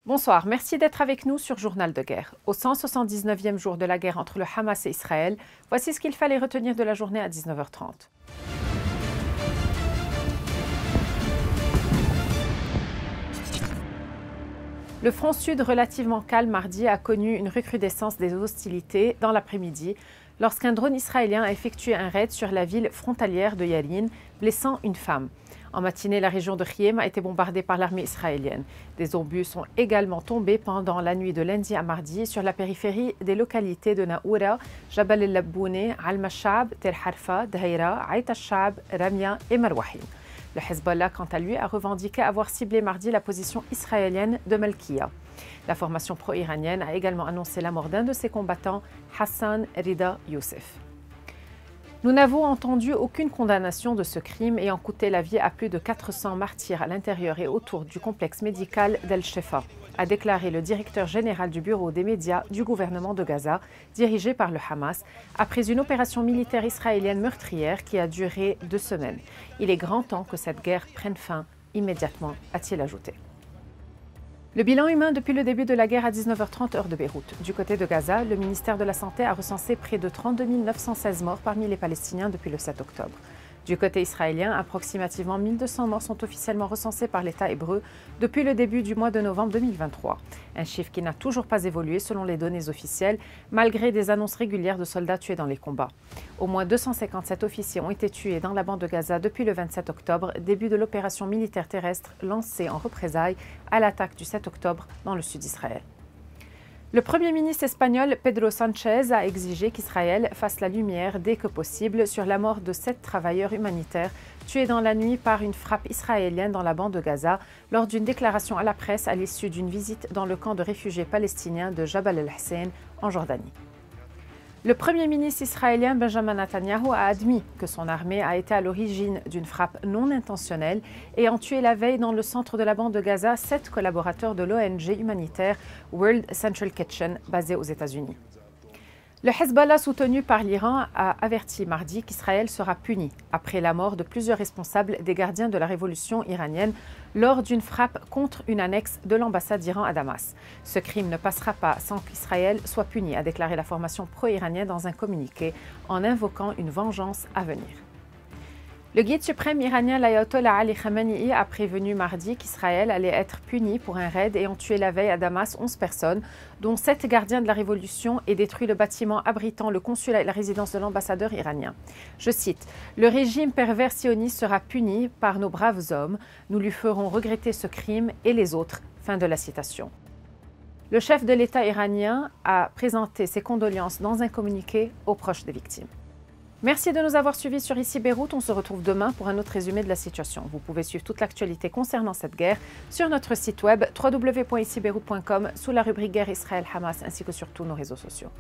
Bonsoir, merci d'être avec nous sur Journal de guerre. Au 179e jour de la guerre entre le Hamas et Israël, voici ce qu'il fallait retenir de la journée à 19h30. Le front sud relativement calme mardi a connu une recrudescence des hostilités dans l'après-midi lorsqu'un drone israélien a effectué un raid sur la ville frontalière de Yarin, blessant une femme. En matinée, la région de Khiem a été bombardée par l'armée israélienne. Des obus sont également tombés pendant la nuit de lundi à mardi sur la périphérie des localités de Naoura, Jabal el-Labboune, Al-Mashab, Tel Harfa, Daïra, Aït al-Shab, Ramia et Marwahim. Le Hezbollah, quant à lui, a revendiqué avoir ciblé mardi la position israélienne de Malkiya. La formation pro-iranienne a également annoncé la mort d'un de ses combattants, Hassan Rida Youssef. Nous n'avons entendu aucune condamnation de ce crime ayant coûté la vie à plus de 400 martyrs à l'intérieur et autour du complexe médical d'El-Shefa, a déclaré le directeur général du bureau des médias du gouvernement de Gaza, dirigé par le Hamas, après une opération militaire israélienne meurtrière qui a duré 2 semaines. Il est grand temps que cette guerre prenne fin immédiatement, a-t-il ajouté. Le bilan humain depuis le début de la guerre à 19h30 heure de Beyrouth. Du côté de Gaza, le ministère de la Santé a recensé près de 32 916 morts parmi les Palestiniens depuis le 7 octobre. Du côté israélien, approximativement 1200 morts sont officiellement recensés par l'État hébreu depuis le début du mois de novembre 2023. Un chiffre qui n'a toujours pas évolué selon les données officielles, malgré des annonces régulières de soldats tués dans les combats. Au moins 257 officiers ont été tués dans la bande de Gaza depuis le 27 octobre, début de l'opération militaire terrestre lancée en représailles à l'attaque du 7 octobre dans le sud d'Israël. Le Premier ministre espagnol Pedro Sánchez a exigé qu'Israël fasse la lumière dès que possible sur la mort de 7 travailleurs humanitaires tués dans la nuit par une frappe israélienne dans la bande de Gaza lors d'une déclaration à la presse à l'issue d'une visite dans le camp de réfugiés palestiniens de Jabal el-Hussein en Jordanie. Le Premier ministre israélien Benjamin Netanyahu a admis que son armée a été à l'origine d'une frappe non intentionnelle ayant tué la veille dans le centre de la bande de Gaza 7 collaborateurs de l'ONG humanitaire World Central Kitchen basée aux États-Unis. Le Hezbollah, soutenu par l'Iran, a averti mardi qu'Israël sera puni après la mort de plusieurs responsables des gardiens de la révolution iranienne lors d'une frappe contre une annexe de l'ambassade d'Iran à Damas. Ce crime ne passera pas sans qu'Israël soit puni, a déclaré la formation pro-iranienne dans un communiqué en invoquant une vengeance à venir. Le guide suprême iranien l'ayatollah Ali Khamenei a prévenu mardi qu'Israël allait être puni pour un raid ayant tué la veille à Damas 11 personnes, dont 7 gardiens de la révolution, et détruit le bâtiment abritant le consulat et la résidence de l'ambassadeur iranien. Je cite, « Le régime pervers sioniste sera puni par nos braves hommes. Nous lui ferons regretter ce crime et les autres. » Fin de la citation. Le chef de l'État iranien a présenté ses condoléances dans un communiqué aux proches des victimes. Merci de nous avoir suivis sur Ici Beyrouth. On se retrouve demain pour un autre résumé de la situation. Vous pouvez suivre toute l'actualité concernant cette guerre sur notre site web www.icibeyrouth.com sous la rubrique Guerre Israël-Hamas ainsi que sur tous nos réseaux sociaux.